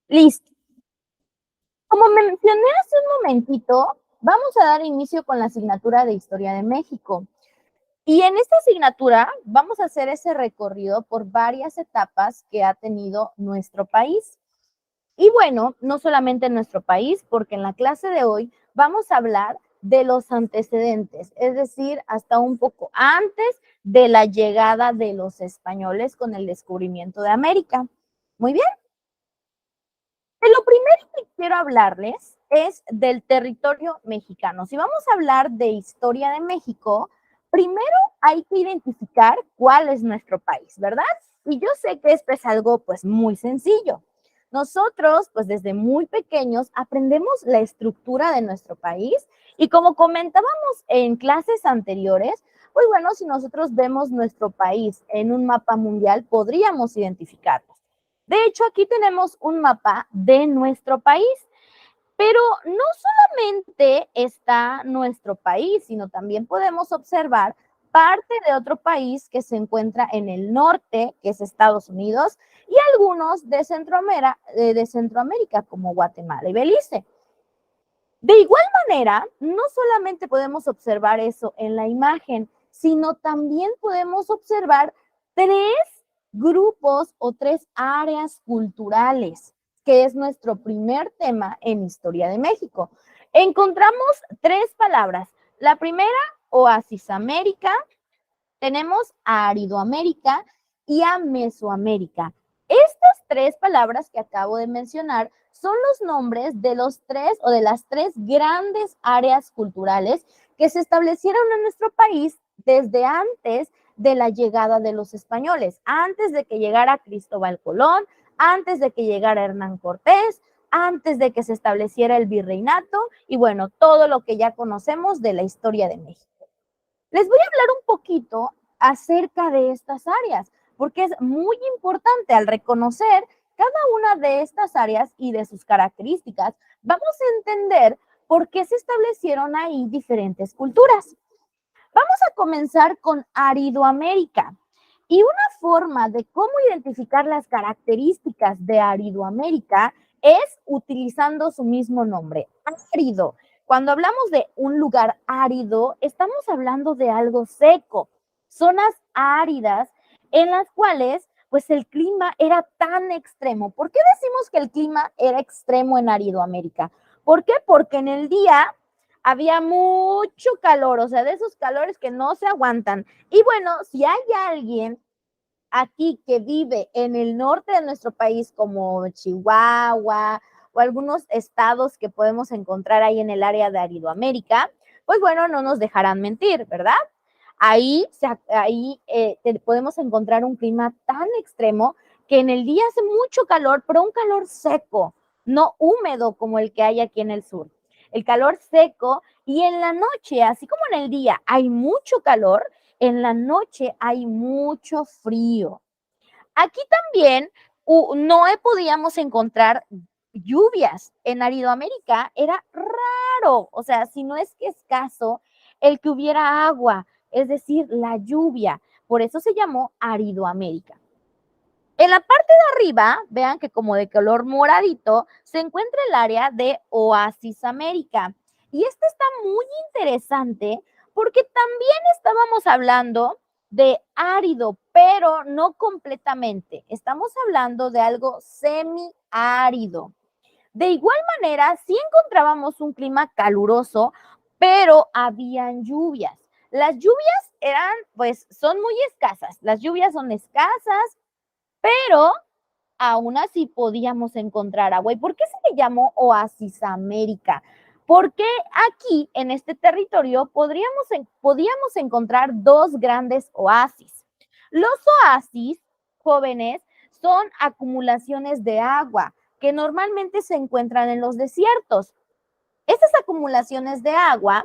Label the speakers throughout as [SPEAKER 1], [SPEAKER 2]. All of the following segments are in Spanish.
[SPEAKER 1] Listo. Como mencioné hace un momentito, vamos a dar inicio con la asignatura de Historia de México. Y en esta asignatura vamos a hacer ese recorrido por varias etapas que ha tenido nuestro país. Y bueno, no solamente nuestro país, porque en la clase de hoy vamos a hablar de los antecedentes, es decir, hasta un poco antes de la llegada de los españoles con el descubrimiento de América. Muy bien. De lo primero que quiero hablarles es del territorio mexicano. Si vamos a hablar de historia de México, primero hay que identificar cuál es nuestro país, ¿verdad? Y yo sé que esto es algo pues muy sencillo. Nosotros, pues desde muy pequeños, aprendemos la estructura de nuestro país y como comentábamos en clases anteriores, pues bueno, si nosotros vemos nuestro país en un mapa mundial, podríamos identificarlo. De hecho, aquí tenemos un mapa de nuestro país, pero no solamente está nuestro país, sino también podemos observar parte de otro país que se encuentra en el norte, que es Estados Unidos, y algunos de Centroamérica, como Guatemala y Belice. De igual manera, no solamente podemos observar eso en la imagen, sino también podemos observar tres grupos o tres áreas culturales, que es nuestro primer tema en Historia de México. Encontramos tres palabras. La primera, Oasis América, tenemos a Aridoamérica y a Mesoamérica. Estas tres palabras que acabo de mencionar son los nombres de los tres o de las tres grandes áreas culturales que se establecieron en nuestro país desde antes de la llegada de los españoles, antes de que llegara Cristóbal Colón, antes de que llegara Hernán Cortés, antes de que se estableciera el virreinato y bueno, todo lo que ya conocemos de la historia de México. Les voy a hablar un poquito acerca de estas áreas, porque es muy importante al reconocer cada una de estas áreas y de sus características, vamos a entender por qué se establecieron ahí diferentes culturas. Vamos a comenzar con Aridoamérica. Y una forma de cómo identificar las características de Aridoamérica es utilizando su mismo nombre, árido. Cuando hablamos de un lugar árido, estamos hablando de algo seco, zonas áridas en las cuales pues el clima era tan extremo. ¿Por qué decimos que el clima era extremo en Aridoamérica? ¿Por qué? Porque en el día había mucho calor, o sea, de esos calores que no se aguantan. Y bueno, si hay alguien aquí que vive en el norte de nuestro país, como Chihuahua o algunos estados que podemos encontrar ahí en el área de Aridoamérica, pues bueno, no nos dejarán mentir, ¿verdad? Ahí podemos encontrar un clima tan extremo que en el día hace mucho calor, pero un calor seco, no húmedo como el que hay aquí en el sur. El calor seco y en la noche, así como en el día hay mucho calor, en la noche hay mucho frío. Aquí también no podíamos encontrar lluvias. En Aridoamérica era raro, o sea, si no es que escaso, el que hubiera agua, es decir, la lluvia. Por eso se llamó Aridoamérica. En la parte de arriba, vean que como de color moradito, se encuentra el área de Oasis América. Y este está muy interesante porque también estábamos hablando de árido, pero no completamente. Estamos hablando de algo semiárido. De igual manera, sí encontrábamos un clima caluroso, pero habían lluvias. Las lluvias pues, son muy escasas. Las lluvias son escasas, pero aún así podíamos encontrar agua. ¿Y por qué se le llamó Oasis América? Porque aquí, en este territorio, podíamos encontrar dos grandes oasis. Los oasis, jóvenes, son acumulaciones de agua que normalmente se encuentran en los desiertos. Estas acumulaciones de agua,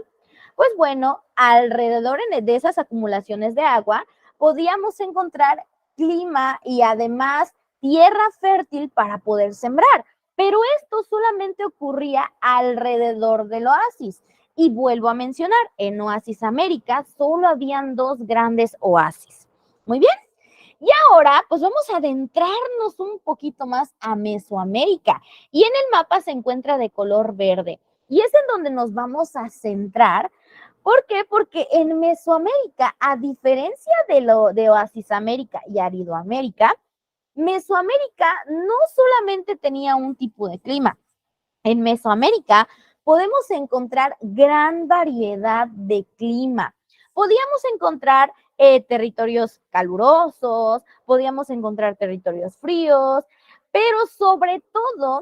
[SPEAKER 1] pues bueno, alrededor de esas acumulaciones de agua, podíamos encontrar clima y además tierra fértil para poder sembrar. Pero esto solamente ocurría alrededor del oasis. Y vuelvo a mencionar, en Oasis América solo habían dos grandes oasis. Muy bien. Y ahora, pues vamos a adentrarnos un poquito más a Mesoamérica. Y en el mapa se encuentra de color verde. Y es en donde nos vamos a centrar. ¿Por qué? Porque en Mesoamérica, a diferencia de Oasis América y Aridoamérica, Mesoamérica no solamente tenía un tipo de clima. En Mesoamérica podemos encontrar gran variedad de clima. Podíamos encontrar territorios calurosos, podíamos encontrar territorios fríos, pero sobre todo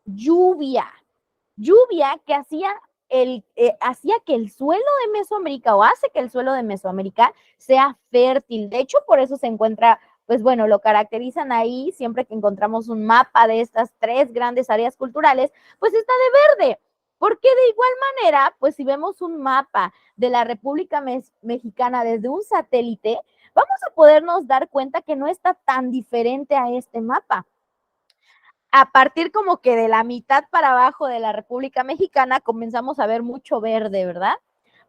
[SPEAKER 1] lluvia. Lluvia que hacía que el suelo de Mesoamérica o hace que el suelo de Mesoamérica sea fértil. De hecho, por eso se encuentra, pues bueno, lo caracterizan ahí siempre que encontramos un mapa de estas tres grandes áreas culturales, pues está de verde. Porque de igual manera, pues si vemos un mapa de la República Mexicana desde un satélite, vamos a podernos dar cuenta que no está tan diferente a este mapa. A partir como que de la mitad para abajo de la República Mexicana comenzamos a ver mucho verde, ¿verdad?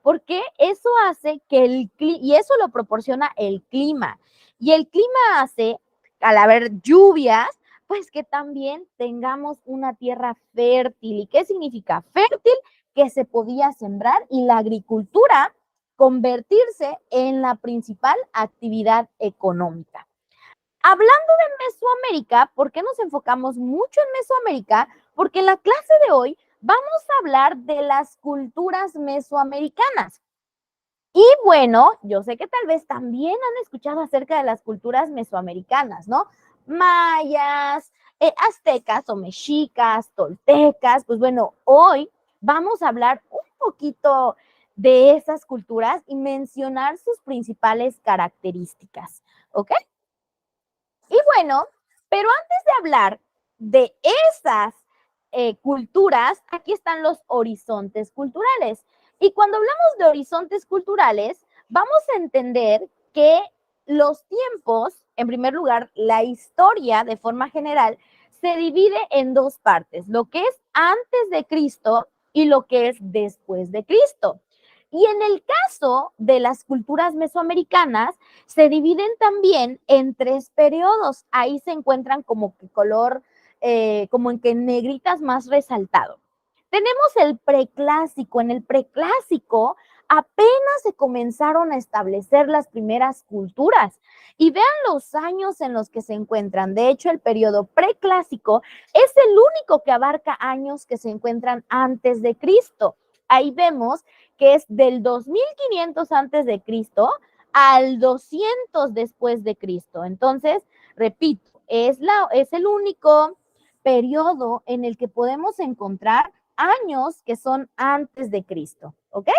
[SPEAKER 1] Porque eso hace que y eso lo proporciona el clima. Y el clima hace, al haber lluvias, pues que también tengamos una tierra fértil. ¿Y qué significa fértil? Que se podía sembrar y la agricultura convertirse en la principal actividad económica. Hablando de Mesoamérica, ¿por qué nos enfocamos mucho en Mesoamérica? Porque en la clase de hoy vamos a hablar de las culturas mesoamericanas. Y bueno, yo sé que tal vez también han escuchado acerca de las culturas mesoamericanas, ¿no? Mayas, aztecas o mexicas, toltecas. Pues bueno, hoy vamos a hablar un poquito de esas culturas y mencionar sus principales características, ¿ok? Y bueno, pero antes de hablar de esas culturas, aquí están los horizontes culturales. Y cuando hablamos de horizontes culturales, vamos a entender que los tiempos, en primer lugar, la historia de forma general, se divide en dos partes, lo que es antes de Cristo y lo que es después de Cristo. Y en el caso de las culturas mesoamericanas, se dividen también en tres periodos. Ahí se encuentran como que color, como en que negritas más resaltado. Tenemos el preclásico. En el preclásico apenas se comenzaron a establecer las primeras culturas. Y vean los años en los que se encuentran. De hecho, el periodo preclásico es el único que abarca años que se encuentran antes de Cristo. Ahí vemos que es del 2500 antes de Cristo al 200 después de Cristo. Entonces, repito, es el único periodo en el que podemos encontrar años que son antes de Cristo, ¿ok?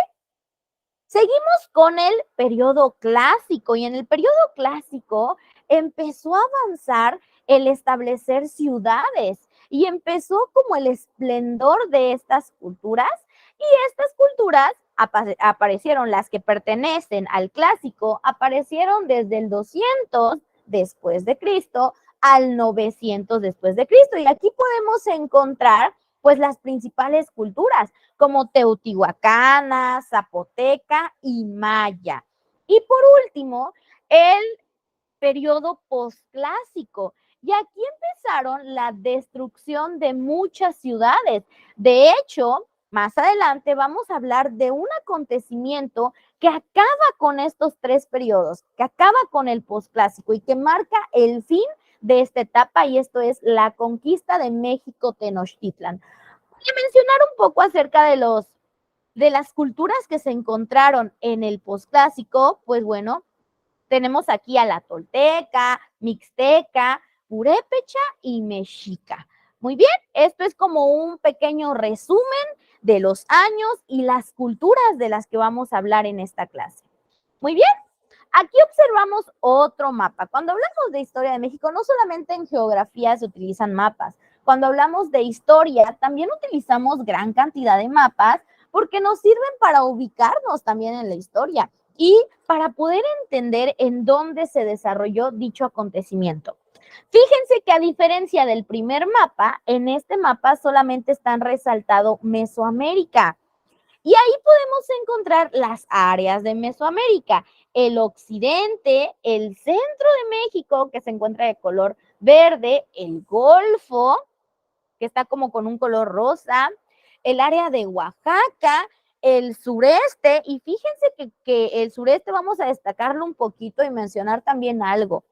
[SPEAKER 1] Seguimos con el periodo clásico y en el periodo clásico empezó a avanzar el establecer ciudades y empezó como el esplendor de estas culturas y estas culturas aparecieron, las que pertenecen al clásico, aparecieron desde el 200 después de Cristo al 900 después de Cristo y aquí podemos encontrar pues las principales culturas como teotihuacana, zapoteca y maya. Y por último, el periodo posclásico. Y aquí empezaron la destrucción de muchas ciudades. De hecho, más adelante vamos a hablar de un acontecimiento que acaba con estos tres periodos, que acaba con el posclásico y que marca el fin de esta etapa y esto es la conquista de México Tenochtitlan. Voy a mencionar un poco acerca de las culturas que se encontraron en el posclásico, pues bueno, tenemos aquí a la tolteca, mixteca, purépecha y mexica. Muy bien, esto es como un pequeño resumen de los años y las culturas de las que vamos a hablar en esta clase. Muy bien, aquí observamos otro mapa. Cuando hablamos de historia de México, no solamente en geografía se utilizan mapas. Cuando hablamos de historia, también utilizamos gran cantidad de mapas porque nos sirven para ubicarnos también en la historia y para poder entender en dónde se desarrolló dicho acontecimiento. Fíjense que a diferencia del primer mapa, en este mapa solamente están resaltado Mesoamérica. Y ahí podemos encontrar las áreas de Mesoamérica, el occidente, el centro de México, que se encuentra de color verde, el Golfo, que está como con un color rosa, el área de Oaxaca, el sureste, y fíjense que el sureste vamos a destacarlo un poquito y mencionar también algo.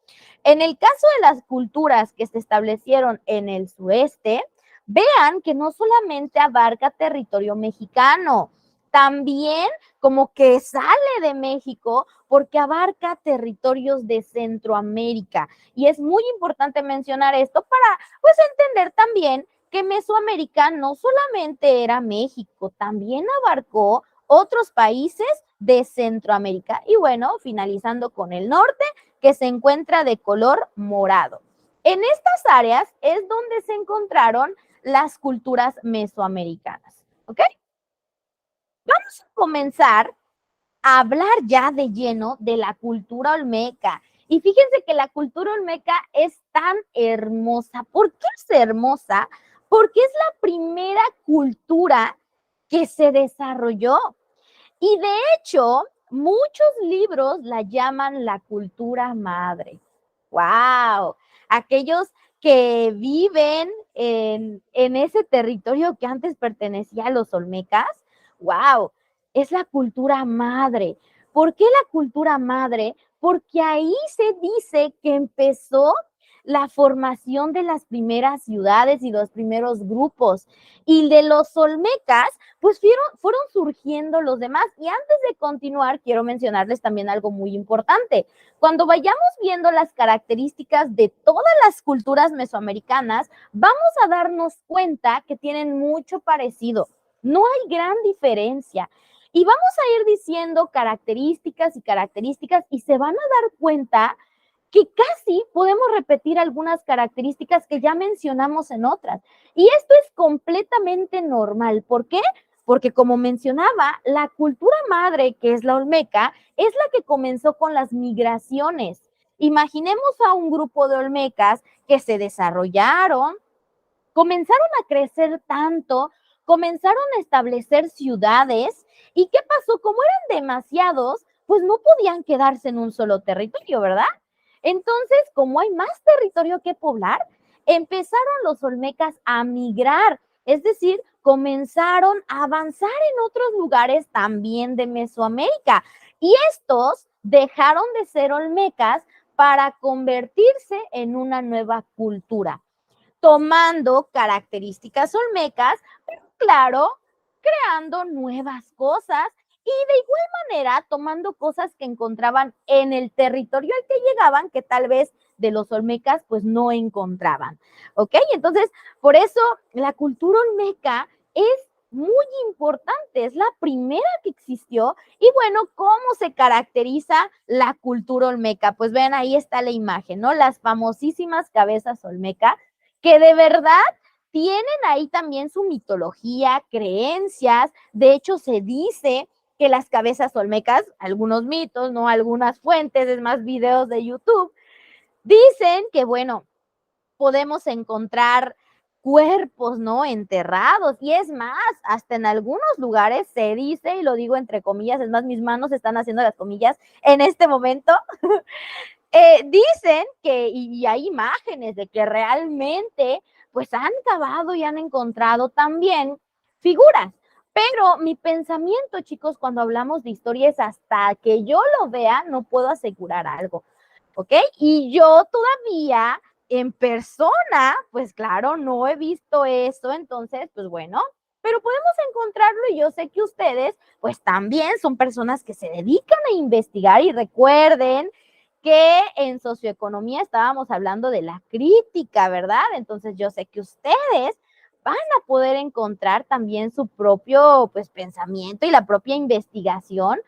[SPEAKER 1] En el caso de las culturas que se establecieron en el sureste, vean que no solamente abarca territorio mexicano, también como que sale de México porque abarca territorios de Centroamérica. Y es muy importante mencionar esto para pues entender también que Mesoamérica no solamente era México, también abarcó otros países de Centroamérica. Y bueno, finalizando con el norte, que se encuentra de color morado. En estas áreas es donde se encontraron las culturas mesoamericanas. ¿Ok? Vamos a comenzar a hablar ya de lleno de la cultura olmeca. Y fíjense que la cultura olmeca es tan hermosa. ¿Por qué es hermosa? Porque es la primera cultura que se desarrolló. Y de hecho, muchos libros la llaman la cultura madre. ¡Wow! Aquellos que viven en ese territorio que antes pertenecía a los olmecas, ¡wow! Es la cultura madre. ¿Por qué la cultura madre? Porque ahí se dice que empezó la formación de las primeras ciudades y los primeros grupos. Y de los olmecas, pues fueron surgiendo los demás. Y antes de continuar, quiero mencionarles también algo muy importante. Cuando vayamos viendo las características de todas las culturas mesoamericanas, vamos a darnos cuenta que tienen mucho parecido. No hay gran diferencia. Y vamos a ir diciendo características y se van a dar cuenta que casi podemos repetir algunas características que ya mencionamos en otras. Y esto es completamente normal. ¿Por qué? Porque como mencionaba, la cultura madre, que es la olmeca, es la que comenzó con las migraciones. Imaginemos a un grupo de olmecas que se desarrollaron, comenzaron a crecer tanto, comenzaron a establecer ciudades. ¿Y qué pasó? Como eran demasiados, pues no podían quedarse en un solo territorio, ¿verdad? Entonces, como hay más territorio que poblar, empezaron los olmecas a migrar, es decir, comenzaron a avanzar en otros lugares también de Mesoamérica. Y estos dejaron de ser olmecas para convertirse en una nueva cultura, tomando características olmecas, pero claro, creando nuevas cosas y de igual manera tomando cosas que encontraban en el territorio al que llegaban, que tal vez de los olmecas pues no encontraban. ¿Ok? Entonces, por eso la cultura olmeca es muy importante, es la primera que existió. Y bueno, ¿cómo se caracteriza la cultura olmeca? Pues ven, ahí está la imagen, ¿no? Las famosísimas cabezas olmeca, que de verdad tienen ahí también su mitología, creencias. De hecho, se dice que las cabezas olmecas, algunos mitos, ¿no? Algunas fuentes, es más, videos de YouTube, dicen que, bueno, podemos encontrar cuerpos, ¿no? Enterrados. Y es más, hasta en algunos lugares se dice, y lo digo entre comillas, es más, mis manos están haciendo las comillas en este momento, dicen que, y hay imágenes de que realmente pues han cavado y han encontrado también figuras. Pero mi pensamiento, chicos, cuando hablamos de historia es hasta que yo lo vea, no puedo asegurar algo, ¿ok? Y yo todavía en persona, pues claro, no he visto eso, entonces, pues bueno, pero podemos encontrarlo y yo sé que ustedes, pues también son personas que se dedican a investigar y recuerden que en socioeconomía estábamos hablando de la crítica, ¿verdad? Entonces yo sé que ustedes van a poder encontrar también su propio pues pensamiento y la propia investigación,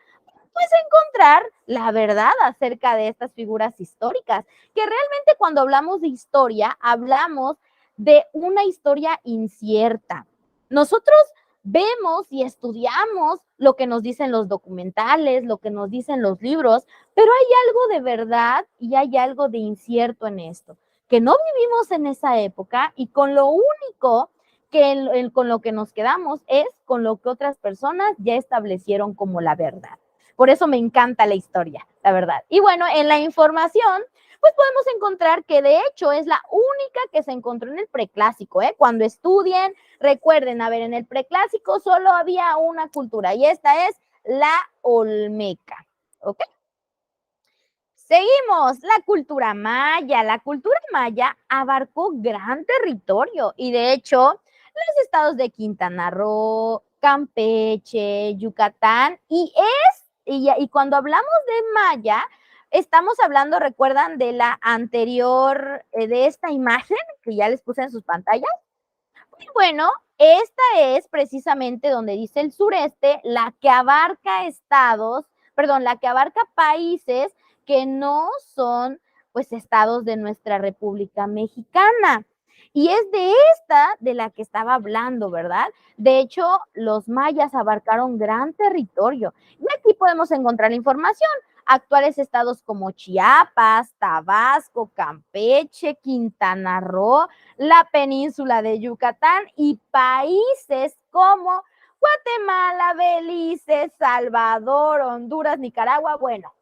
[SPEAKER 1] pues encontrar la verdad acerca de estas figuras históricas, que realmente cuando hablamos de historia, hablamos de una historia incierta. Nosotros vemos y estudiamos lo que nos dicen los documentales, lo que nos dicen los libros, pero hay algo de verdad y hay algo de incierto en esto, que no vivimos en esa época y con lo único que con lo que nos quedamos es con lo que otras personas ya establecieron como la verdad. Por eso me encanta la historia, la verdad. Y bueno, en la información, pues podemos encontrar que de hecho es la única que se encontró en el preclásico, ¿eh? Cuando estudien, recuerden, a ver, en el preclásico solo había una cultura y esta es la olmeca, ¿ok? Seguimos, la cultura maya. La cultura maya abarcó gran territorio y de hecho los estados de Quintana Roo, Campeche, Yucatán y cuando hablamos de maya, estamos hablando, recuerdan, de la anterior, de esta imagen que ya les puse en sus pantallas. Y bueno, esta es precisamente donde dice el sureste, la que abarca estados, perdón, la que abarca países que no son pues estados de nuestra República Mexicana. Y es de esta de la que estaba hablando, ¿verdad? De hecho, los mayas abarcaron gran territorio. Y aquí podemos encontrar la información. Actuales estados como Chiapas, Tabasco, Campeche, Quintana Roo, la península de Yucatán y países como Guatemala, Belice, Salvador, Honduras, Nicaragua, bueno,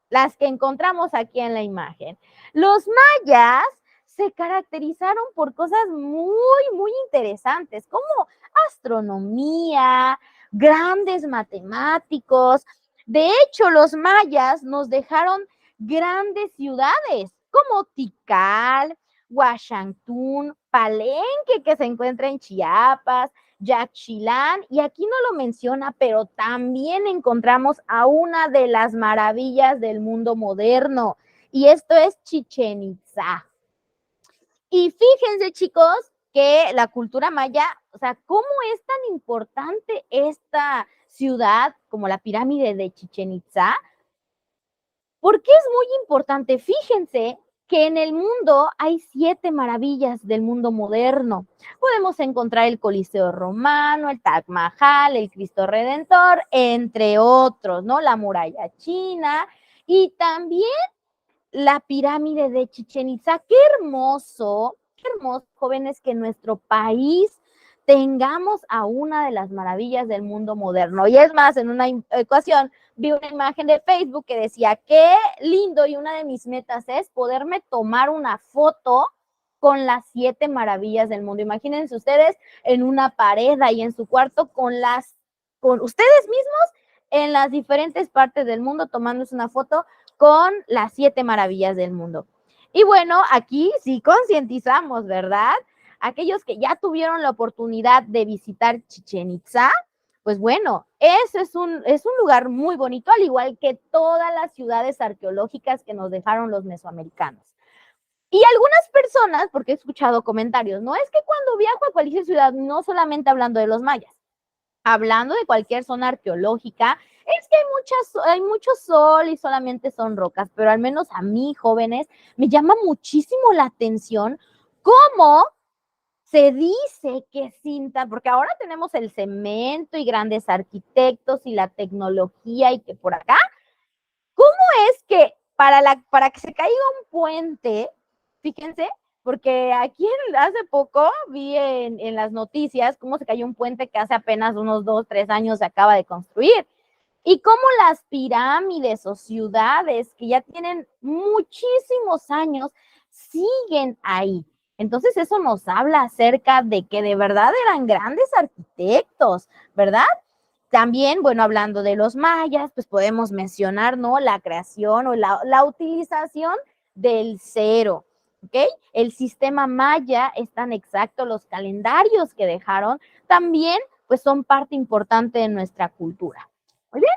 [SPEAKER 1] las que encontramos aquí en la imagen. Los mayas se caracterizaron por cosas muy interesantes, como astronomía, grandes matemáticos. De hecho, los mayas nos dejaron grandes ciudades como Tikal, Huachantún, Palenque, que se encuentra en Chiapas, Yaxchilán, y aquí no lo menciona, pero también encontramos a una de las maravillas del mundo moderno, y esto es Chichén Itzá. Y fíjense, chicos, que la cultura maya, o sea, cómo es tan importante esta ciudad como la pirámide de Chichén Itzá. ¿Por qué es muy importante? Fíjense que en el mundo hay 7 maravillas del mundo moderno. Podemos encontrar el Coliseo Romano, el Taj Mahal, el Cristo Redentor, entre otros, ¿no? La muralla china y también la pirámide de Chichén Itzá. Qué hermoso, jóvenes, que en nuestro país tengamos a una de las maravillas del mundo moderno. Y es más, en una ocasión vi una imagen de Facebook que decía, qué lindo, y una de mis metas es poderme tomar una foto con las 7 maravillas del mundo. Imagínense ustedes en una pared ahí en su cuarto con ustedes mismos en las diferentes partes del mundo tomándose una foto con las 7 maravillas del mundo. Y bueno, aquí sí concientizamos, ¿verdad? Aquellos que ya tuvieron la oportunidad de visitar Chichén Itzá, pues bueno, ese es un lugar muy bonito, al igual que todas las ciudades arqueológicas que nos dejaron los mesoamericanos. Y algunas personas, porque he escuchado comentarios, no es que cuando viajo a cualquier ciudad, no solamente hablando de los mayas, hablando de cualquier zona arqueológica, es que hay mucho sol y solamente son rocas, pero al menos a mí, jóvenes, me llama muchísimo la atención cómo se dice que cinta, porque ahora tenemos el cemento y grandes arquitectos y la tecnología y que por acá, ¿cómo es que para que se caiga un puente, fíjense, porque aquí hace poco vi en las noticias cómo se cayó un puente que hace apenas unos 2, 3 años se acaba de construir, y cómo las pirámides o ciudades que ya tienen muchísimos años siguen ahí? Entonces eso nos habla acerca de que de verdad eran grandes arquitectos, ¿verdad? También, bueno, hablando de los mayas, pues podemos mencionar, ¿no? La creación o la utilización del cero, ¿ok? El sistema maya es tan exacto, los calendarios que dejaron también, pues son parte importante de nuestra cultura. Muy bien.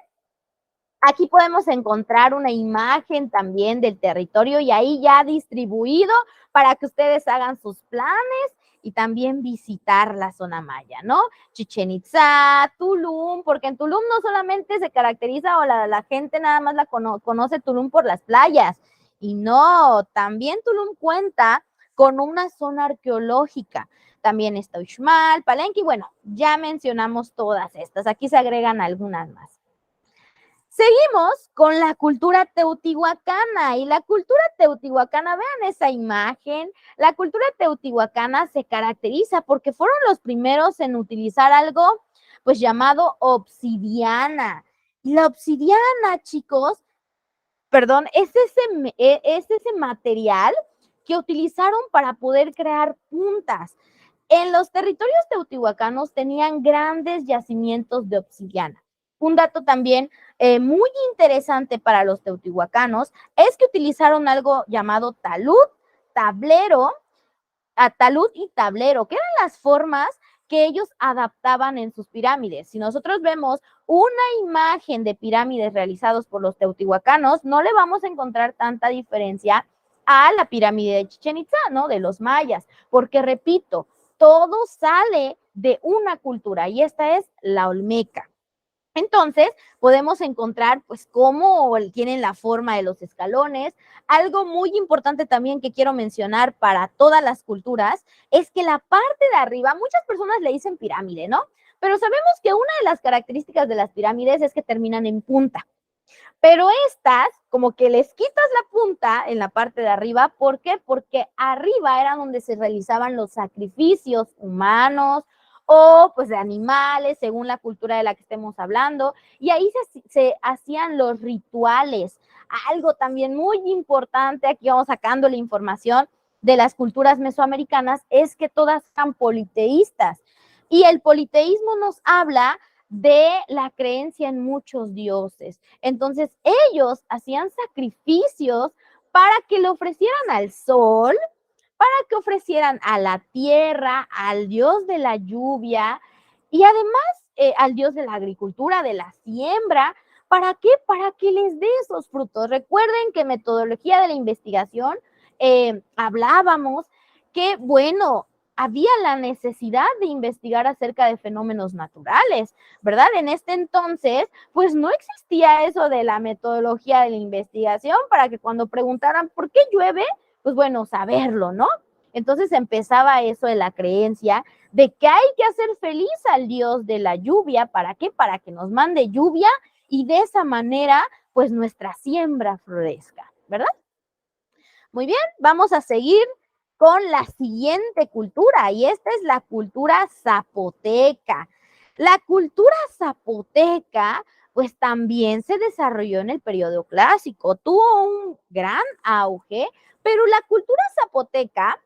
[SPEAKER 1] Aquí podemos encontrar una imagen también del territorio y ahí ya distribuido para que ustedes hagan sus planes y también visitar la zona maya, ¿no? Chichén Itzá, Tulum, porque en Tulum no solamente se caracteriza o la gente nada más conoce Tulum por las playas, y no, también Tulum cuenta con una zona arqueológica. También está Uxmal, Palenque, y bueno, ya mencionamos todas estas, aquí se agregan algunas más. Seguimos con la cultura teotihuacana y la cultura teotihuacana, vean esa imagen, la cultura teotihuacana se caracteriza porque fueron los primeros en utilizar algo pues llamado obsidiana. Y la obsidiana, chicos, perdón, es ese material que utilizaron para poder crear puntas. En los territorios teotihuacanos tenían grandes yacimientos de obsidiana. Un dato también muy interesante para los teotihuacanos es que utilizaron algo llamado talud, tablero, talud y tablero, que eran las formas que ellos adaptaban en sus pirámides. Si nosotros vemos una imagen de pirámides realizados por los teotihuacanos, no le vamos a encontrar tanta diferencia a la pirámide de Chichén Itzá, ¿no? De los mayas, porque repito, todo sale de una cultura y esta es la olmeca. Entonces, podemos encontrar, pues, cómo tienen la forma de los escalones. Algo muy importante también que quiero mencionar para todas las culturas es que la parte de arriba, muchas personas le dicen pirámide, ¿no? Pero sabemos que una de las características de las pirámides es que terminan en punta. Pero estas, como que les quitas la punta en la parte de arriba, ¿por qué? Porque arriba era donde se realizaban los sacrificios humanos o pues de animales, según la cultura de la que estemos hablando, y ahí se hacían los rituales. Algo también muy importante, aquí vamos sacando la información de las culturas mesoamericanas, es que todas eran politeístas. Y el politeísmo nos habla de la creencia en muchos dioses. Entonces, ellos hacían sacrificios para que le ofrecieran al sol, para que ofrecieran a la tierra, al dios de la lluvia y además al dios de la agricultura, de la siembra. ¿Para qué? Para que les dé esos frutos. Recuerden que metodología de la investigación hablábamos que, bueno, había la necesidad de investigar acerca de fenómenos naturales, ¿verdad? En este entonces, pues no existía eso de la metodología de la investigación para que cuando preguntaran por qué llueve, pues bueno, saberlo, ¿no? Entonces empezaba eso de la creencia de que hay que hacer feliz al Dios de la lluvia. ¿Para qué? Para que nos mande lluvia y de esa manera, pues nuestra siembra florezca, ¿verdad? Muy bien, vamos a seguir con la siguiente cultura y esta es la cultura zapoteca. La cultura zapoteca pues también se desarrolló en el periodo clásico, tuvo un gran auge, pero la cultura zapoteca,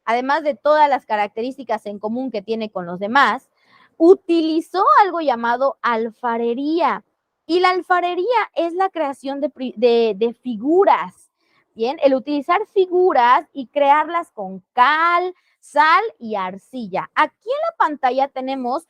[SPEAKER 1] además de todas las características en común que tiene con los demás, utilizó algo llamado alfarería. Y la alfarería es la creación de figuras. Bien, el utilizar figuras y crearlas con cal, sal y arcilla. Aquí en la pantalla tenemos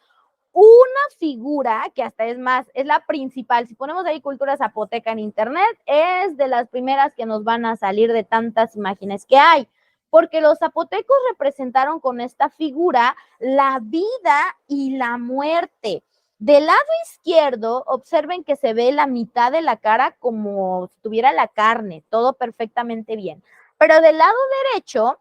[SPEAKER 1] una figura que hasta es más, es la principal. Si ponemos ahí cultura zapoteca en internet, es de las primeras que nos van a salir de tantas imágenes que hay, porque los zapotecos representaron con esta figura la vida y la muerte. Del lado izquierdo, observen que se ve la mitad de la cara como si tuviera la carne, todo perfectamente bien. Pero del lado derecho,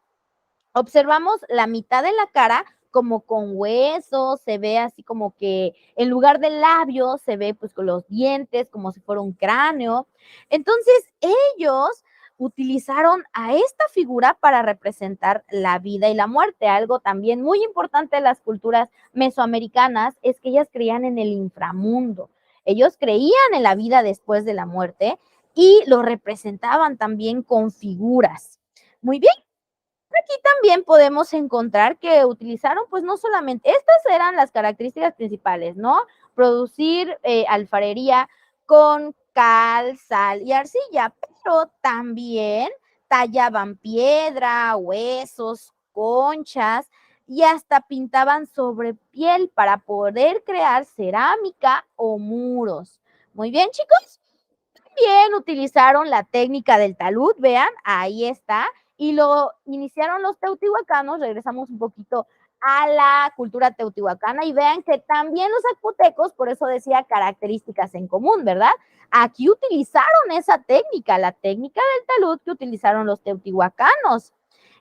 [SPEAKER 1] observamos la mitad de la cara como con huesos, se ve así como que en lugar de labios se ve pues con los dientes como si fuera un cráneo. Entonces ellos utilizaron a esta figura para representar la vida y la muerte. Algo también muy importante de las culturas mesoamericanas es que ellas creían en el inframundo. Ellos creían en la vida después de la muerte y lo representaban también con figuras. Muy bien. Aquí también podemos encontrar que utilizaron, pues no solamente, estas eran las características principales, ¿no? Producir alfarería con cal, sal y arcilla, pero también tallaban piedra, huesos, conchas y hasta pintaban sobre piel para poder crear cerámica o muros. Muy bien, chicos. Bien, utilizaron la técnica del talud, vean, ahí está, y lo iniciaron los teotihuacanos, regresamos un poquito a la cultura teotihuacana y vean que también los zapotecos, por eso decía características en común, ¿verdad? Aquí utilizaron esa técnica, la técnica del talud que utilizaron los teotihuacanos.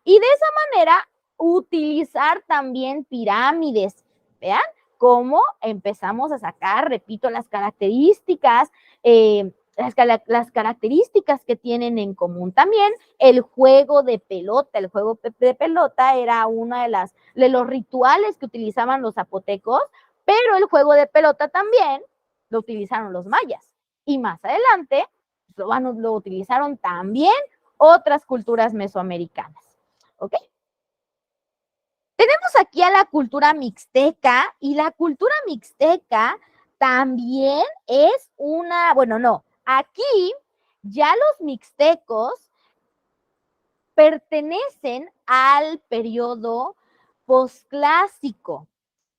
[SPEAKER 1] Y de esa manera utilizar también pirámides, vean, cómo empezamos a sacar, repito, las características, las características que tienen en común. También el juego de pelota. El juego de pelota era uno de los rituales que utilizaban los zapotecos, pero el juego de pelota también lo utilizaron los mayas. Y más adelante lo utilizaron también otras culturas mesoamericanas. ¿Ok? Tenemos aquí a la cultura mixteca, y la cultura mixteca también es una, bueno, no, aquí ya los mixtecos pertenecen al periodo posclásico.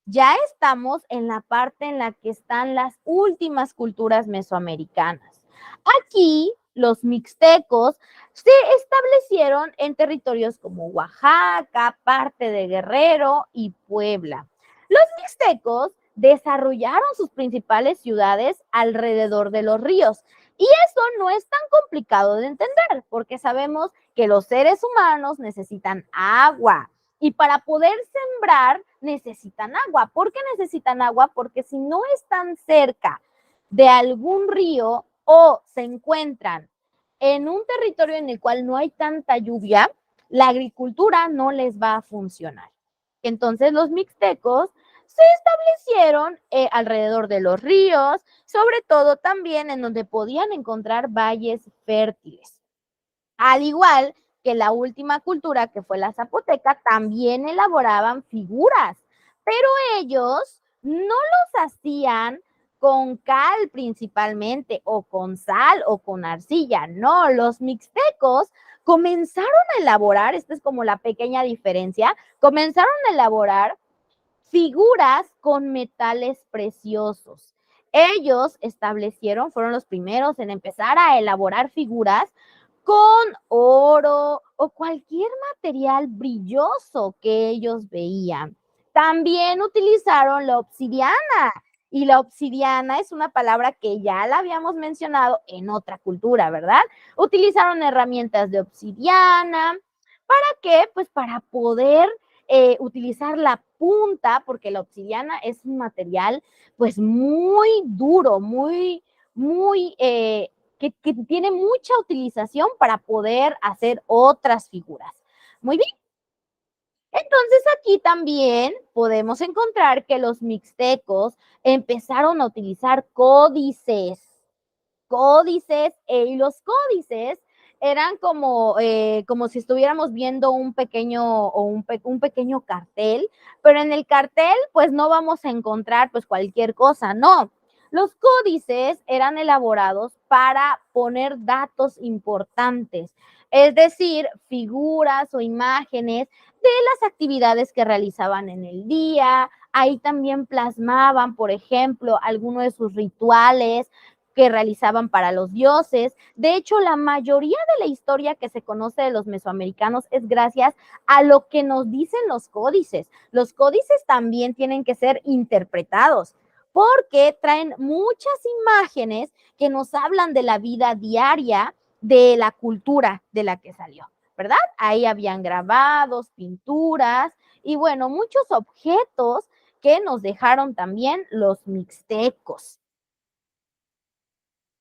[SPEAKER 1] Ya estamos en la parte en la que están las últimas culturas mesoamericanas. Aquí los mixtecos se establecieron en territorios como Oaxaca, parte de Guerrero y Puebla. Los mixtecos desarrollaron sus principales ciudades alrededor de los ríos, y eso no es tan complicado de entender, porque sabemos que los seres humanos necesitan agua, y para poder sembrar necesitan agua. ¿Por qué necesitan agua? Porque si no están cerca de algún río o se encuentran en un territorio en el cual no hay tanta lluvia, la agricultura no les va a funcionar. Entonces los mixtecos se establecieron alrededor de los ríos, sobre todo también en donde podían encontrar valles fértiles. Al igual que la última cultura, que fue la zapoteca, también elaboraban figuras, pero ellos no los hacían con cal principalmente, o con sal, o con arcilla. No, los mixtecos comenzaron a elaborar, esta es como la pequeña diferencia, comenzaron a elaborar figuras con metales preciosos. Ellos establecieron, fueron los primeros en empezar a elaborar figuras con oro o cualquier material brilloso que ellos veían. También utilizaron la obsidiana, y la obsidiana es una palabra que ya la habíamos mencionado en otra cultura, ¿verdad? Utilizaron herramientas de obsidiana. ¿Para qué? Pues para poder utilizar la punta, porque la obsidiana es un material pues muy duro, muy que tiene mucha utilización para poder hacer otras figuras. Muy bien. Entonces aquí también podemos encontrar que los mixtecos empezaron a utilizar códices, y los códices eran como si estuviéramos viendo un pequeño o un pequeño cartel, pero en el cartel pues no vamos a encontrar pues cualquier cosa, no. Los códices eran elaborados para poner datos importantes, es decir, figuras o imágenes de las actividades que realizaban en el día. Ahí también plasmaban, por ejemplo, algunos de sus rituales que realizaban para los dioses. De hecho, la mayoría de la historia que se conoce de los mesoamericanos es gracias a lo que nos dicen los códices. Los códices también tienen que ser interpretados, porque traen muchas imágenes que nos hablan de la vida diaria de la cultura de la que salió, ¿verdad? Ahí habían grabados, pinturas y bueno, muchos objetos que nos dejaron también los mixtecos.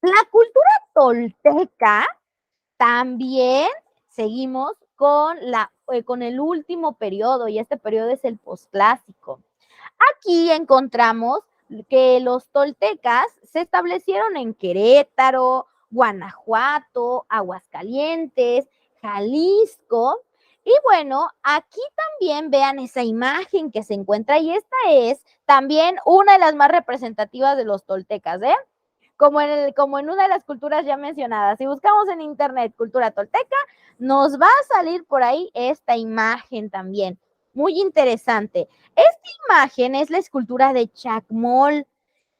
[SPEAKER 1] La cultura tolteca también seguimos con el último periodo, y este periodo es el posclásico. Aquí encontramos que los toltecas se establecieron en Querétaro, Guanajuato, Aguascalientes, Jalisco. Y bueno, aquí también vean esa imagen que se encuentra, y esta es también una de las más representativas de los toltecas, ¿eh? Como en una de las culturas ya mencionadas. Si buscamos en internet cultura tolteca, nos va a salir por ahí esta imagen también. Muy interesante. Esta imagen es la escultura de Chacmol.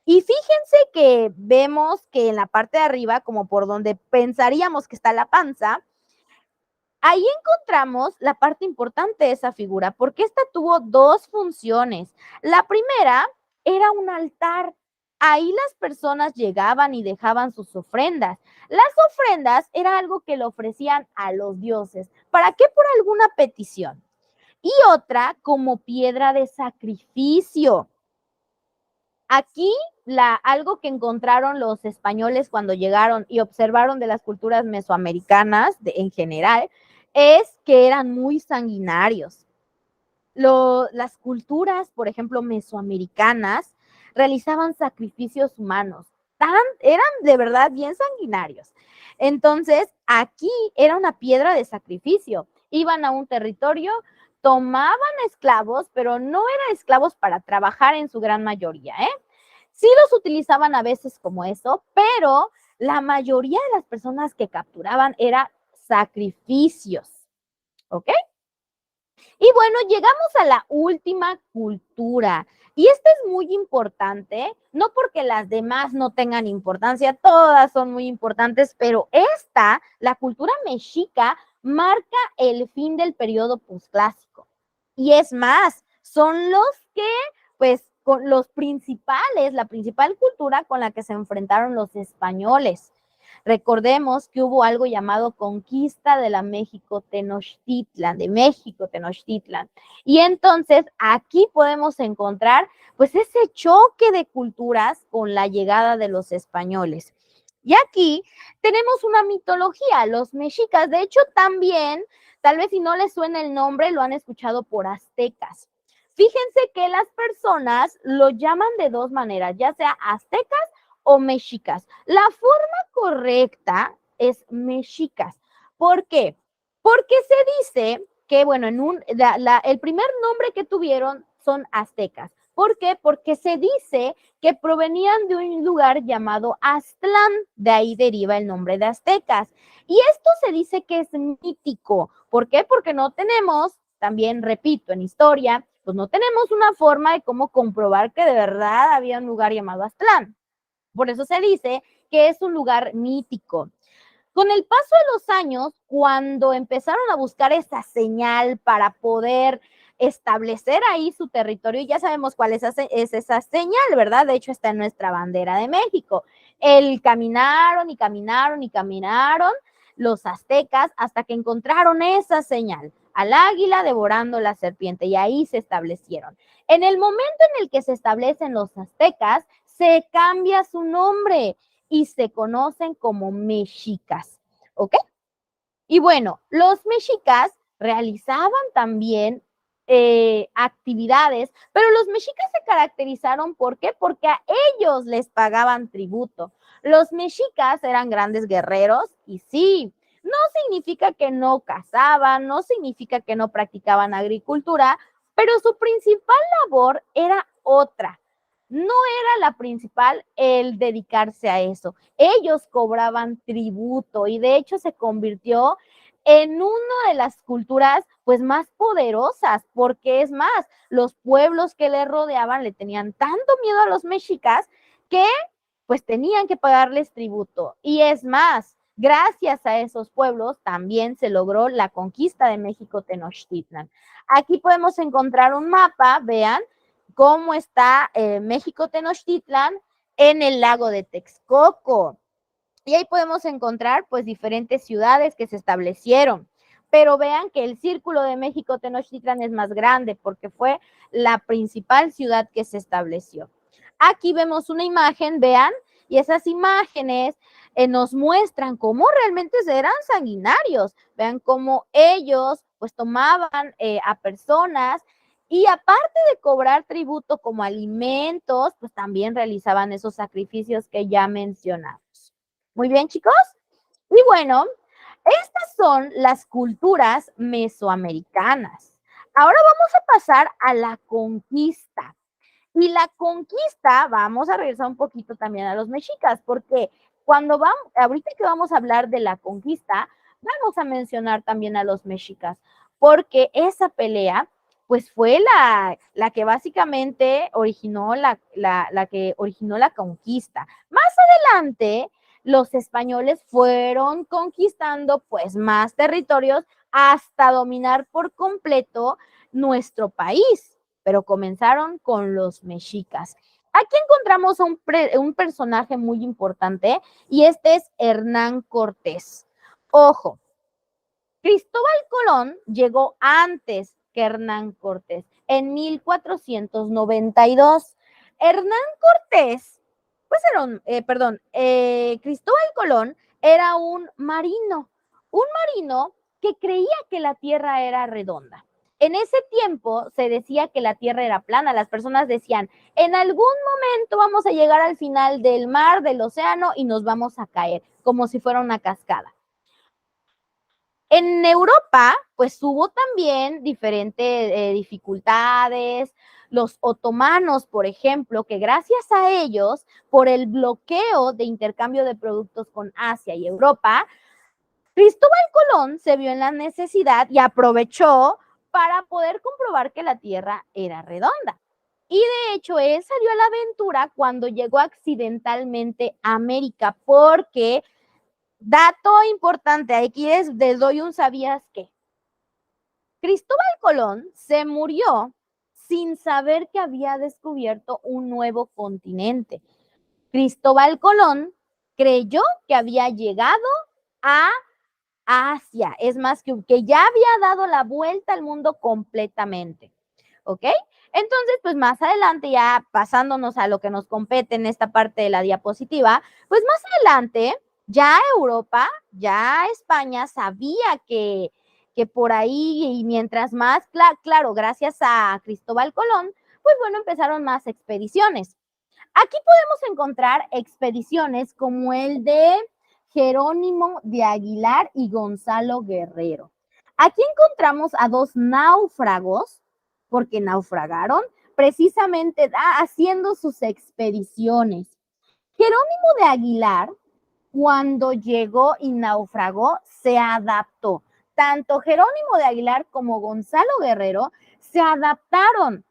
[SPEAKER 1] Y fíjense que vemos que en la parte de arriba, como por donde pensaríamos que está la panza, ahí encontramos la parte importante de esa figura, porque esta tuvo dos funciones. La primera era un altar. Ahí las personas llegaban y dejaban sus ofrendas. Las ofrendas era algo que le ofrecían a los dioses. ¿Para qué? Por alguna petición. Y otra como piedra de sacrificio. Aquí algo que encontraron los españoles cuando llegaron y observaron de las culturas mesoamericanas en general es que eran muy sanguinarios. Las culturas, por ejemplo, mesoamericanas, realizaban sacrificios humanos. Eran de verdad bien sanguinarios. Entonces, aquí era una piedra de sacrificio. Iban a un territorio, tomaban esclavos, pero no eran esclavos para trabajar en su gran mayoría, ¿eh? Sí los utilizaban a veces como eso, pero la mayoría de las personas que capturaban eran sacrificios, ¿ok? Y bueno, llegamos a la última cultura. Y esta es muy importante, no porque las demás no tengan importancia, todas son muy importantes, pero esta, la cultura mexica, marca el fin del periodo posclásico. Y es más, son los que, pues, con los principales, la principal cultura con la que se enfrentaron los españoles. Recordemos que hubo algo llamado conquista de la México Tenochtitlan, de México Tenochtitlan. Y entonces aquí podemos encontrar pues ese choque de culturas con la llegada de los españoles. Y aquí tenemos una mitología, los mexicas, de hecho también, tal vez si no les suena el nombre, lo han escuchado por aztecas. Fíjense que las personas lo llaman de dos maneras, ya sea aztecas o mexicas. La forma correcta es mexicas. ¿Por qué? Porque se dice que, bueno, el primer nombre que tuvieron son aztecas. ¿Por qué? Porque se dice que provenían de un lugar llamado Aztlán, de ahí deriva el nombre de aztecas. Y esto se dice que es mítico. ¿Por qué? Porque no tenemos, también repito, en historia, pues no tenemos una forma de cómo comprobar que de verdad había un lugar llamado Aztlán. Por eso se dice que es un lugar mítico. Con el paso de los años, cuando empezaron a buscar esa señal para poder establecer ahí su territorio, ya sabemos cuál es esa señal, ¿verdad? De hecho, está en nuestra bandera de México. Caminaron y caminaron y caminaron los aztecas hasta que encontraron esa señal, al águila devorando la serpiente, y ahí se establecieron. En el momento en el que se establecen los aztecas, se cambia su nombre y se conocen como mexicas, ¿ok? Y bueno, los mexicas realizaban también actividades, pero los mexicas se caracterizaron, ¿por qué? Porque a ellos les pagaban tributo. Los mexicas eran grandes guerreros y sí, no significa que no cazaban, no significa que no practicaban agricultura, pero su principal labor era otra. No era la principal el dedicarse a eso. Ellos cobraban tributo y de hecho se convirtió en una de las culturas pues más poderosas, porque es más, los pueblos que le rodeaban le tenían tanto miedo a los mexicas que pues tenían que pagarles tributo. Y es más, gracias a esos pueblos también se logró la conquista de México Tenochtitlan. Aquí podemos encontrar un mapa, vean cómo está México Tenochtitlan en el lago de Texcoco. Y ahí podemos encontrar pues diferentes ciudades que se establecieron. Pero vean que el círculo de México Tenochtitlan es más grande porque fue la principal ciudad que se estableció. Aquí vemos una imagen, vean, y esas imágenes nos muestran cómo realmente eran sanguinarios. Vean cómo ellos pues tomaban a personas y aparte de cobrar tributo como alimentos, pues también realizaban esos sacrificios que ya mencionamos. Muy bien, chicos. Y bueno, estas son las culturas mesoamericanas. Ahora vamos a pasar a la conquista. Y la conquista, vamos a regresar un poquito también a los mexicas, porque ahorita que vamos a hablar de la conquista, vamos a mencionar también a los mexicas, porque esa pelea, pues fue la que básicamente originó la que originó la conquista. Más adelante, los españoles fueron conquistando pues más territorios hasta dominar por completo nuestro país, pero comenzaron con los mexicas. Aquí encontramos a un personaje muy importante y este es Hernán Cortés. Ojo, Cristóbal Colón llegó antes que Hernán Cortés, en 1492. Hernán Cortés, pues era Cristóbal Colón era un marino que creía que la Tierra era redonda. En ese tiempo se decía que la Tierra era plana. Las personas decían, en algún momento vamos a llegar al final del mar, del océano, y nos vamos a caer, como si fuera una cascada. En Europa, pues hubo también diferentes dificultades. Los otomanos, por ejemplo, que gracias a ellos, por el bloqueo de intercambio de productos con Asia y Europa, Cristóbal Colón se vio en la necesidad y aprovechó para poder comprobar que la Tierra era redonda. Y de hecho, él salió a la aventura cuando llegó accidentalmente a América, porque, dato importante, aquí les doy un sabías qué. Cristóbal Colón se murió sin saber que había descubierto un nuevo continente. Cristóbal Colón creyó que había llegado a Asia, es más, que ya había dado la vuelta al mundo completamente, ¿ok? Entonces, pues más adelante, ya pasándonos a lo que nos compete en esta parte de la diapositiva, pues más adelante, ya Europa, ya España sabía que por ahí, y mientras más, claro, gracias a Cristóbal Colón, pues bueno, empezaron más expediciones. Aquí podemos encontrar expediciones como el de Jerónimo de Aguilar y Gonzalo Guerrero. Aquí encontramos a dos náufragos, porque naufragaron, precisamente haciendo sus expediciones. Jerónimo de Aguilar, cuando llegó y naufragó, se adaptó. Tanto Jerónimo de Aguilar como Gonzalo Guerrero se adaptaron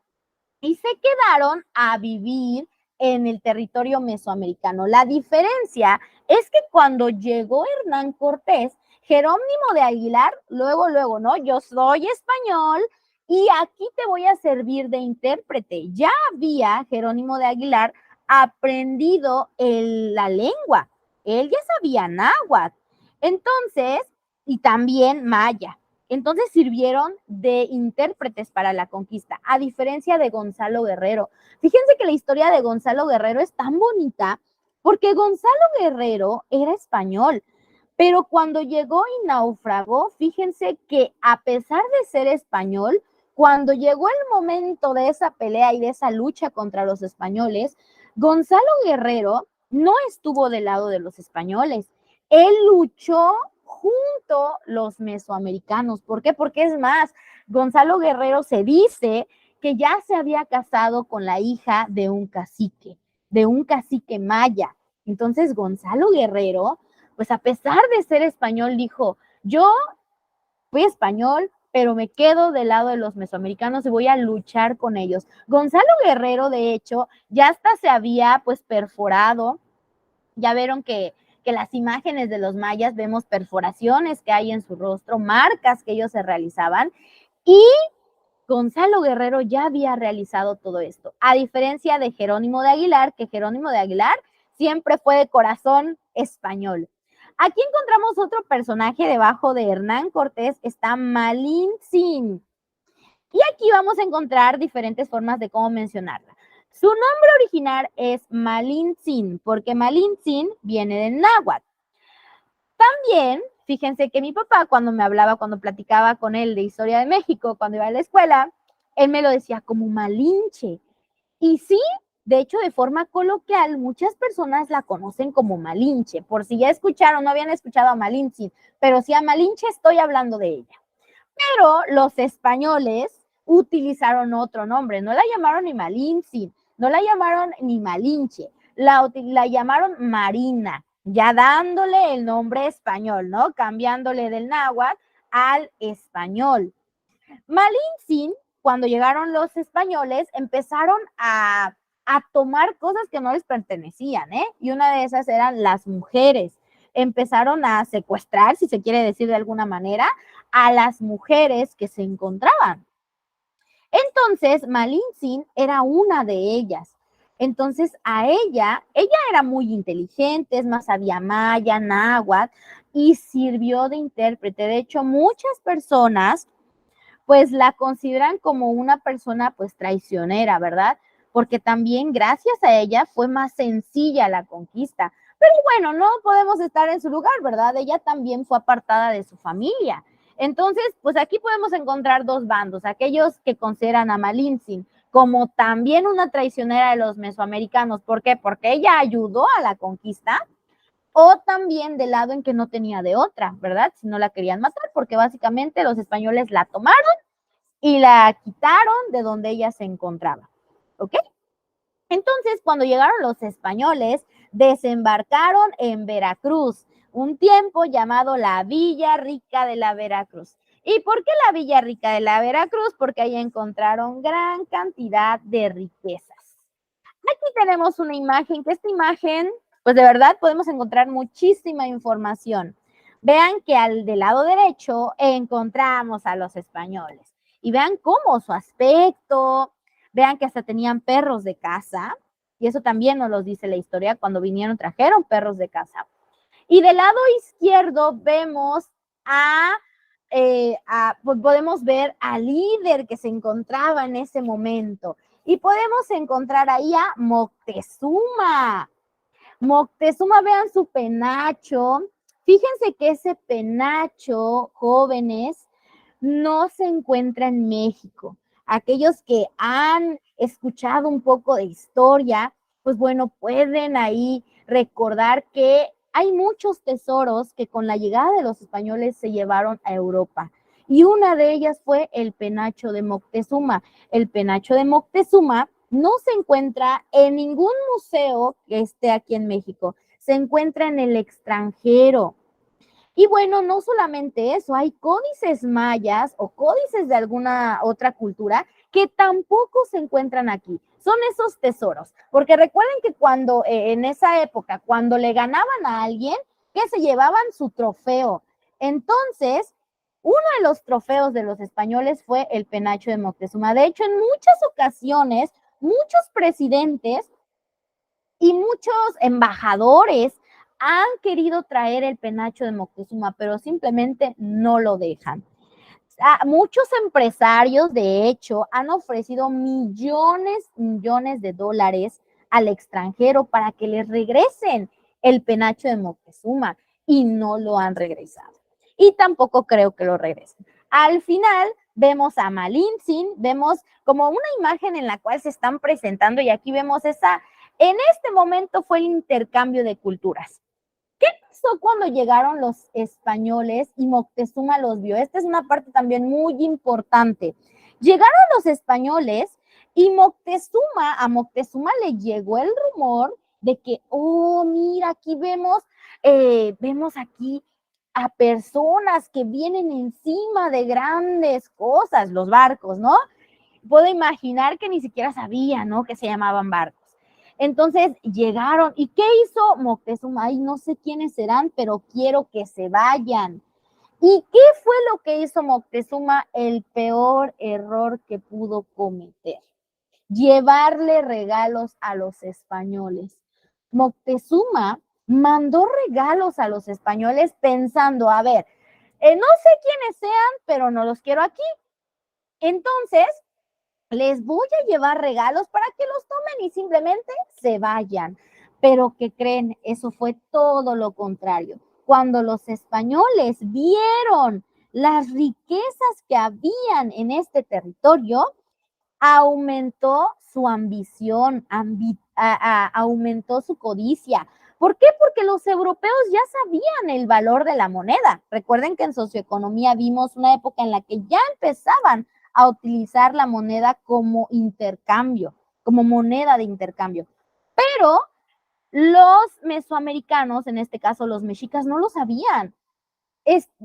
[SPEAKER 1] y se quedaron a vivir en el territorio mesoamericano. La diferencia es que cuando llegó Hernán Cortés, Jerónimo de Aguilar, luego, ¿no? Yo soy español y aquí te voy a servir de intérprete. Ya había Jerónimo de Aguilar aprendido la lengua. Él ya sabía náhuatl. Entonces, y también maya. Entonces sirvieron de intérpretes para la conquista, a diferencia de Gonzalo Guerrero. Fíjense que la historia de Gonzalo Guerrero es tan bonita porque Gonzalo Guerrero era español, pero cuando llegó y naufragó, fíjense que a pesar de ser español, cuando llegó el momento de esa pelea y de esa lucha contra los españoles, Gonzalo Guerrero no estuvo del lado de los españoles. Él luchó junto los mesoamericanos. ¿Por qué? Porque es más, Gonzalo Guerrero se dice que ya se había casado con la hija de un cacique maya. Entonces Gonzalo Guerrero, pues a pesar de ser español, dijo, yo fui español, pero me quedo del lado de los mesoamericanos y voy a luchar con ellos. Gonzalo Guerrero, de hecho, ya hasta se había pues perforado. Ya vieron que las imágenes de los mayas vemos perforaciones que hay en su rostro, marcas que ellos se realizaban, y Gonzalo Guerrero ya había realizado todo esto, a diferencia de Jerónimo de Aguilar, que Jerónimo de Aguilar siempre fue de corazón español. Aquí encontramos otro personaje debajo de Hernán Cortés, está Malintzin. Y aquí vamos a encontrar diferentes formas de cómo mencionarla. Su nombre original es Malintzin, porque Malintzin viene del náhuatl. También, fíjense que mi papá cuando me hablaba, cuando platicaba con él de historia de México, cuando iba a la escuela, él me lo decía como Malinche. Y sí, de hecho, de forma coloquial, muchas personas la conocen como Malinche. Por si ya escucharon, no habían escuchado a Malintzin, pero si a Malinche estoy hablando de ella. Pero los españoles utilizaron otro nombre, no la llamaron ni Malintzin, no la llamaron ni Malinche, la llamaron Marina, ya dándole el nombre español, ¿no? Cambiándole del náhuatl al español. Malintzin, cuando llegaron los españoles, empezaron a tomar cosas que no les pertenecían, ¿eh? Y una de esas eran las mujeres. Empezaron a secuestrar, si se quiere decir de alguna manera, a las mujeres que se encontraban. Entonces, Malintzin era una de ellas. Entonces, ella era muy inteligente, es más, sabía maya, náhuatl, y sirvió de intérprete. De hecho, muchas personas, pues, la consideran como una persona, pues, traicionera, ¿verdad? porque también gracias a ella fue más sencilla la conquista. Pero bueno, no podemos estar en su lugar, ¿verdad? Ella también fue apartada de su familia. Entonces, pues aquí podemos encontrar dos bandos, aquellos que consideran a Malintzin como también una traicionera de los mesoamericanos. ¿Por qué? Porque ella ayudó a la conquista, o también del lado en que no tenía de otra, ¿verdad? Si no la querían matar, porque básicamente los españoles la tomaron y la quitaron de donde ella se encontraba, ¿ok? Entonces, cuando llegaron los españoles, desembarcaron en Veracruz, un tiempo llamado la Villa Rica de la Veracruz. ¿Y por qué la Villa Rica de la Veracruz? Porque ahí encontraron gran cantidad de riquezas. Aquí tenemos una imagen, que esta imagen, pues de verdad podemos encontrar muchísima información. Vean que del lado derecho encontramos a los españoles y vean cómo su aspecto, vean que hasta tenían perros de caza, y eso también nos lo dice la historia, cuando vinieron trajeron perros de caza. Y del lado izquierdo vemos pues podemos ver al líder que se encontraba en ese momento. Y podemos encontrar ahí a Moctezuma. Moctezuma, vean su penacho. Fíjense que ese penacho, jóvenes, no se encuentra en México. Aquellos que han escuchado un poco de historia, pues bueno, pueden ahí recordar que hay muchos tesoros que con la llegada de los españoles se llevaron a Europa. Y una de ellas fue el penacho de Moctezuma. El penacho de Moctezuma no se encuentra en ningún museo que esté aquí en México, se encuentra en el extranjero. Y bueno, no solamente eso, hay códices mayas o códices de alguna otra cultura que tampoco se encuentran aquí. Son esos tesoros, porque recuerden que cuando en esa época, cuando le ganaban a alguien, que se llevaban su trofeo. Entonces, uno de los trofeos de los españoles fue el penacho de Moctezuma. De hecho, en muchas ocasiones, muchos presidentes y muchos embajadores han querido traer el penacho de Moctezuma, pero simplemente no lo dejan. Muchos empresarios, de hecho, han ofrecido millones de dólares al extranjero para que les regresen el penacho de Moctezuma y no lo han regresado. Y tampoco creo que lo regresen. Al final vemos a Malintzin, vemos como una imagen en la cual se están presentando y aquí vemos en este momento fue el intercambio de culturas. ¿Qué pasó cuando llegaron los españoles y Moctezuma los vio? Esta es una parte también muy importante. Llegaron los españoles y a Moctezuma le llegó el rumor de que, oh, mira, aquí vemos aquí a personas que vienen encima de grandes cosas, los barcos, ¿no? Puedo imaginar que ni siquiera sabían, ¿no? Que se llamaban barcos. Entonces llegaron, ¿y qué hizo Moctezuma? Ay, no sé quiénes serán, pero quiero que se vayan. ¿Y qué fue lo que hizo Moctezuma? El peor error que pudo cometer. Llevarle regalos a los españoles. Moctezuma mandó regalos a los españoles pensando, a ver, no sé quiénes sean, pero no los quiero aquí. Entonces, les voy a llevar regalos para que los tomen y simplemente se vayan. Pero ¿qué creen? Eso fue todo lo contrario. Cuando los españoles vieron las riquezas que habían en este territorio, aumentó su ambición, aumentó su codicia. ¿Por qué? Porque los europeos ya sabían el valor de la moneda. Recuerden que en socioeconomía vimos una época en la que ya empezaban a utilizar la moneda como intercambio, como moneda de intercambio. Pero los mesoamericanos, en este caso los mexicas, no lo sabían.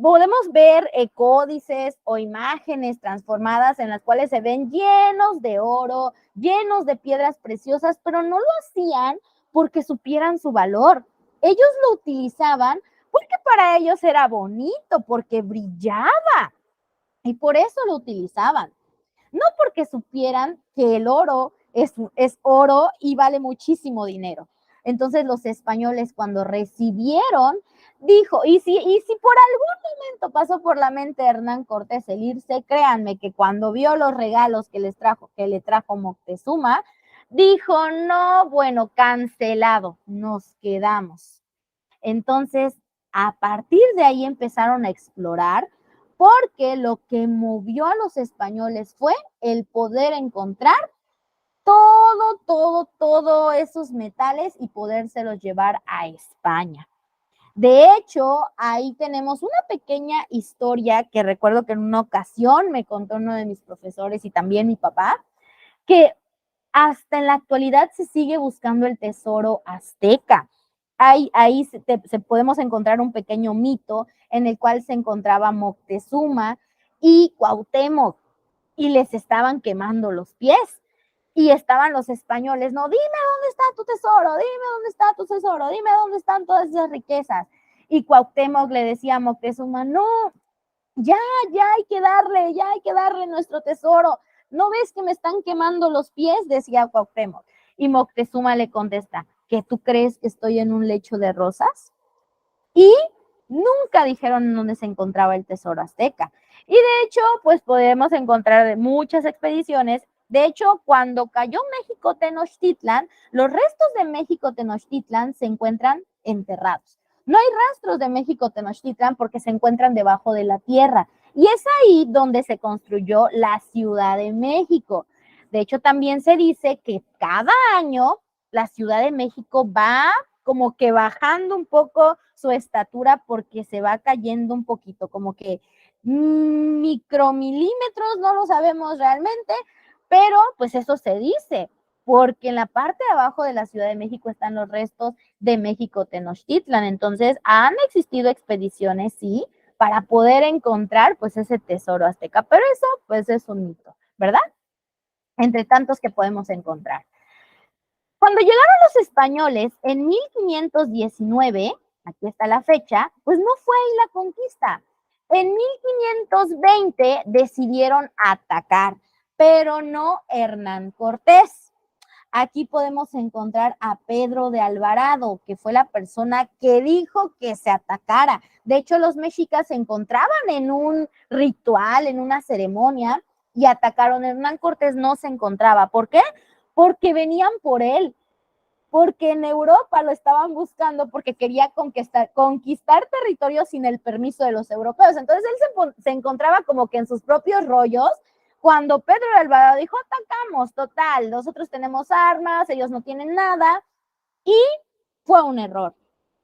[SPEAKER 1] Podemos ver códices o imágenes transformadas en las cuales se ven llenos de oro, llenos de piedras preciosas, pero no lo hacían porque supieran su valor. Ellos lo utilizaban porque para ellos era bonito, porque brillaba y por eso lo utilizaban. No porque supieran que el oro es oro y vale muchísimo dinero. Entonces los españoles cuando recibieron, dijo, y si por algún momento pasó por la mente de Hernán Cortés el irse, créanme que cuando vio los regalos que le trajo Moctezuma, dijo, no, bueno, cancelado, nos quedamos. Entonces, a partir de ahí empezaron a explorar, porque lo que movió a los españoles fue el poder encontrar todos esos metales y podérselos llevar a España. De hecho, ahí tenemos una pequeña historia que recuerdo que en una ocasión me contó uno de mis profesores y también mi papá, que hasta en la actualidad se sigue buscando el tesoro azteca. Ahí podemos encontrar un pequeño mito en el cual se encontraba Moctezuma y Cuauhtémoc y les estaban quemando los pies. Y estaban los españoles, no, dime dónde está tu tesoro, dime dónde está tu tesoro, dime dónde están todas esas riquezas. Y Cuauhtémoc le decía a Moctezuma, no, ya hay que darle nuestro tesoro. ¿No ves que me están quemando los pies? Decía Cuauhtémoc. Y Moctezuma le contesta, ¿que tú crees que estoy en un lecho de rosas? Y nunca dijeron en dónde se encontraba el tesoro azteca. Y de hecho, pues podemos encontrar de muchas expediciones. De hecho, cuando cayó México Tenochtitlan, los restos de México Tenochtitlan se encuentran enterrados. No hay rastros de México Tenochtitlan porque se encuentran debajo de la tierra. Y es ahí donde se construyó la Ciudad de México. De hecho, también se dice que cada año la Ciudad de México va como que bajando un poco su estatura porque se va cayendo un poquito, como que micromilímetros, no lo sabemos realmente, pero pues eso se dice, porque en la parte de abajo de la Ciudad de México están los restos de México Tenochtitlan. Entonces han existido expediciones, sí, para poder encontrar pues ese tesoro azteca, pero eso pues es un mito, ¿verdad? Entre tantos que podemos encontrar. Cuando llegaron los españoles en 1519, aquí está la fecha, pues no fue ahí la conquista. En 1520 decidieron atacar, pero no Hernán Cortés. Aquí podemos encontrar a Pedro de Alvarado, que fue la persona que dijo que se atacara. De hecho, los mexicas se encontraban en un ritual, en una ceremonia, y atacaron. Hernán Cortés no se encontraba. ¿Por qué? Porque venían por él, porque en Europa lo estaban buscando porque quería conquistar territorio sin el permiso de los europeos. Entonces él se encontraba como que en sus propios rollos, cuando Pedro de Alvarado dijo, atacamos, total, nosotros tenemos armas, ellos no tienen nada, y fue un error.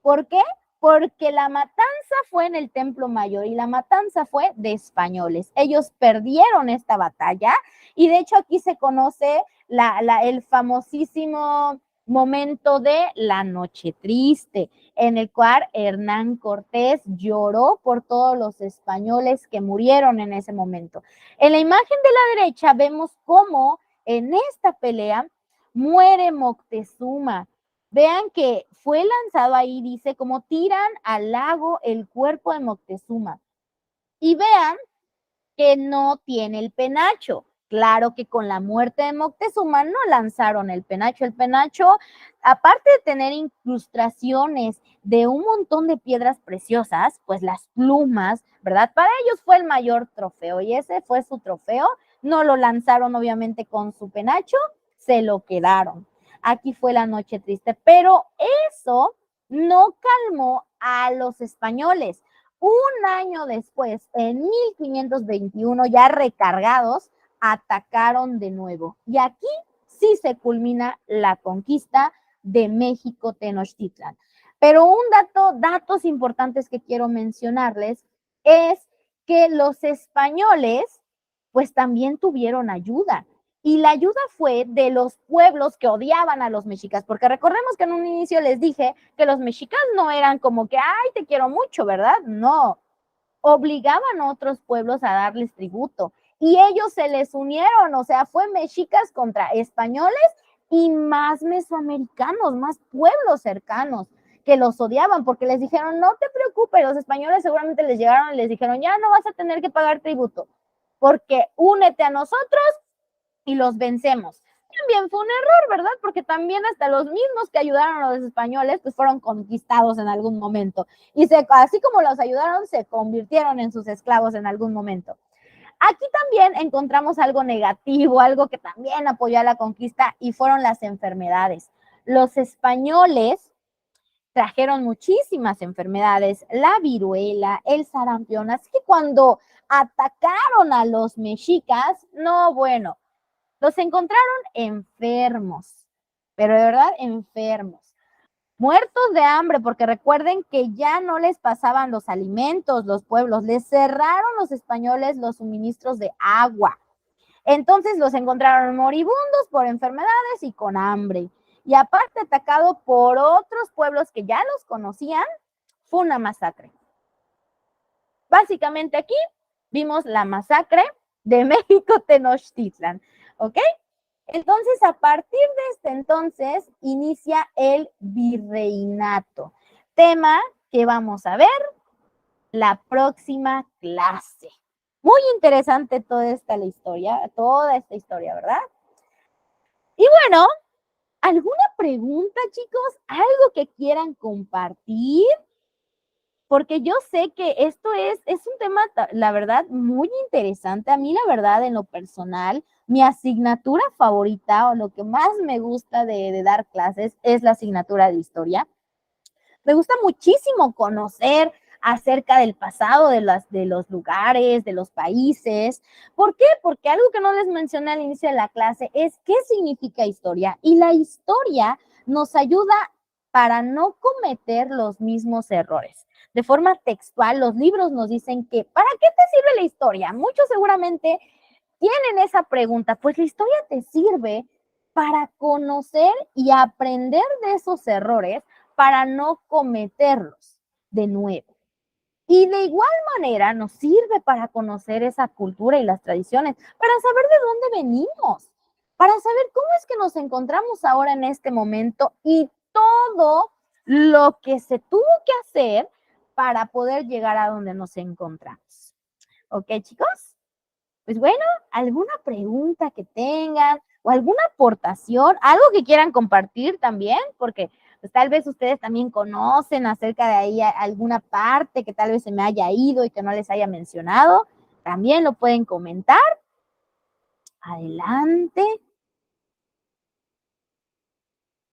[SPEAKER 1] ¿Por qué? Porque la matanza fue en el Templo Mayor y la matanza fue de españoles. Ellos perdieron esta batalla y de hecho aquí se conoce el famosísimo momento de la Noche Triste, en el cual Hernán Cortés lloró por todos los españoles que murieron en ese momento. En la imagen de la derecha vemos cómo en esta pelea muere Moctezuma. Vean que fue lanzado ahí, dice, como tiran al lago el cuerpo de Moctezuma. Y vean que no tiene el penacho. Claro que con la muerte de Moctezuma no lanzaron el penacho. El penacho, aparte de tener incrustaciones de un montón de piedras preciosas, pues las plumas, ¿verdad? Para ellos fue el mayor trofeo y ese fue su trofeo. No lo lanzaron obviamente con su penacho, se lo quedaron. Aquí fue la Noche Triste, pero eso no calmó a los españoles. Un año después, en 1521, ya recargados, atacaron de nuevo. Y aquí sí se culmina la conquista de México Tenochtitlan. Pero datos importantes que quiero mencionarles es que los españoles pues también tuvieron ayuda. Y la ayuda fue de los pueblos que odiaban a los mexicas, porque recordemos que en un inicio les dije que los mexicas no eran como que, ay, te quiero mucho, ¿verdad? No, obligaban a otros pueblos a darles tributo y ellos se les unieron, o sea, fue mexicas contra españoles y más mesoamericanos, más pueblos cercanos que los odiaban porque les dijeron, no te preocupes, los españoles seguramente les llegaron y les dijeron, ya no vas a tener que pagar tributo, porque únete a nosotros y los vencemos. También fue un error, ¿verdad? Porque también hasta los mismos que ayudaron a los españoles, pues fueron conquistados en algún momento. Y así como los ayudaron, se convirtieron en sus esclavos en algún momento. Aquí también encontramos algo negativo, algo que también apoyó a la conquista y fueron las enfermedades. Los españoles trajeron muchísimas enfermedades, la viruela, el sarampión, así que cuando atacaron a los mexicas, no, bueno, los encontraron enfermos, pero de verdad enfermos, muertos de hambre, porque recuerden que ya no les pasaban los alimentos, los pueblos, les cerraron los españoles los suministros de agua. Entonces los encontraron moribundos por enfermedades y con hambre. Y aparte atacado por otros pueblos que ya los conocían, fue una masacre. Básicamente aquí vimos la masacre de México Tenochtitlan, ¿ok? Entonces, a partir de este entonces, inicia el virreinato, tema que vamos a ver la próxima clase. Muy interesante toda esta historia, ¿verdad? Y bueno, ¿alguna pregunta, chicos? ¿Algo que quieran compartir? Porque yo sé que esto es un tema, la verdad, muy interesante. A mí, la verdad, en lo personal, mi asignatura favorita o lo que más me gusta de dar clases es la asignatura de historia. Me gusta muchísimo conocer acerca del pasado de los lugares, de los países. ¿Por qué? Porque algo que no les mencioné al inicio de la clase es qué significa historia. Y la historia nos ayuda para no cometer los mismos errores. De forma textual, los libros nos dicen que, ¿para qué te sirve la historia? Muchos seguramente tienen esa pregunta. Pues la historia te sirve para conocer y aprender de esos errores para no cometerlos de nuevo. Y de igual manera nos sirve para conocer esa cultura y las tradiciones, para saber de dónde venimos, para saber cómo es que nos encontramos ahora en este momento y todo lo que se tuvo que hacer para poder llegar a donde nos encontramos. ¿Ok, chicos? Pues bueno, ¿alguna pregunta que tengan o alguna aportación? ¿Algo que quieran compartir también? Porque pues, tal vez ustedes también conocen acerca de ahí alguna parte que tal vez se me haya ido y que no les haya mencionado. También lo pueden comentar. Adelante.